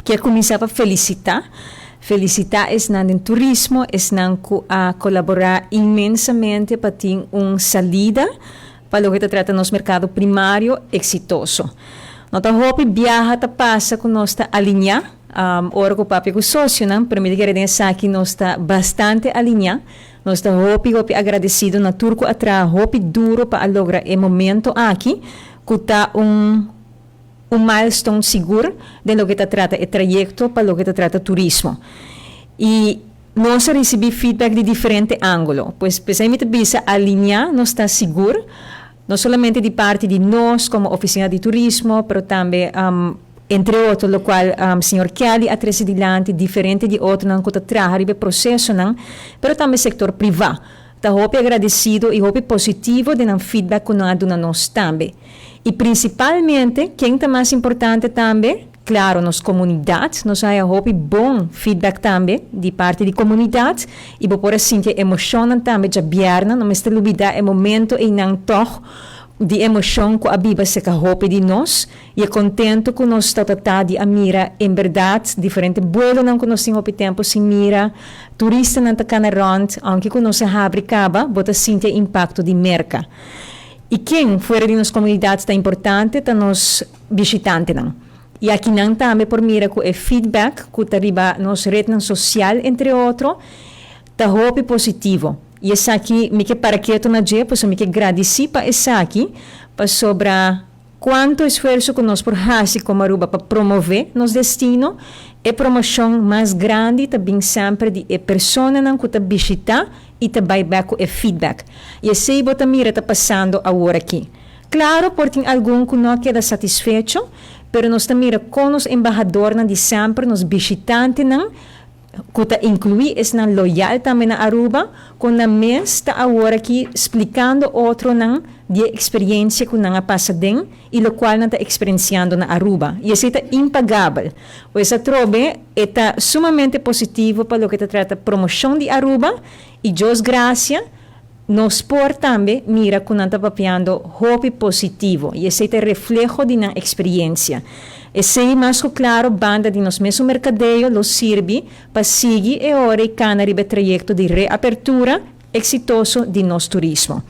quero começar para felicitar. Felicitar es nan el turismo, es nan a colaborar inmensamente para ter uma salida para lo que te trata nos mercado primário exitoso. Nota hopi viaja ta passa com nós ta alinhar, ora com o papi com o sócio, não? Permite que redença aqui nós ta bastante alinhar. Nós ta hopi agradecido na turco atrás, hopi duro para lograr o momento aqui, que tá milestone seguro de lo que te trata o trayecto para lo que te trata turismo. E nós recebemos feedback de diferente ângulo, pues precisamente bisa alinhar, nós está seguro, não somente de parte de nós como oficina de turismo, pero também entre outros, lo qual senhor Kelly atrás adiante, diferente de outros não que trabalha o processo não, pero também sector privado. Tá hope agradecido e hope positivo de um feedback que nós damos nós também. E principalmente, quem está mais importante também, claro, nas comunidades, nós temos hope bom feedback também de parte da comunidade e por assim que emocionam também já bierna, não me está olvidar o momento e não toh de emoção que a Bíblia se hope de nós e é contento que nós está de a mira em verdade diferente vuelo não que nós temos tempo sem mira turista não está na rond aunque que nós abre caba bota sentir impacto de merca e quem fora de nossas comunidades está importante está nos visitantes não e aqui não também por mira que é feedback que arriba nos rede social entre outros está hope positivo. E essa aqui, me que para que eu não digo, pois me que agradeci para essa aqui, para sobre quanto esforço que nós por fazer como Aruba para promover nosso destino, e promoção mais grande também sempre de pessoa não que está visitando e também back o feedback. E esse aí bota mira está passando agora aqui. Claro, por tem algum que não queda satisfeito, pero nós também mira com os embajadores de sempre, nos visitantes não, que inclui é na loyal também na Aruba, com a mês está agora aqui explicando outro não de experiência que não passa den e o qual não está experienciando na Aruba. E isso é impagável. Pois a trobe está sumamente positivo para o que trata promoção de Aruba e Deus graça nos por também mira que não está papiando hope positivo e esse é reflejo de na experiência. Esse é mais claro, banda de nos mesmo mercadeio, lo sirve para seguir e ora e canaribe trajecto de reapertura exitoso de nosso turismo.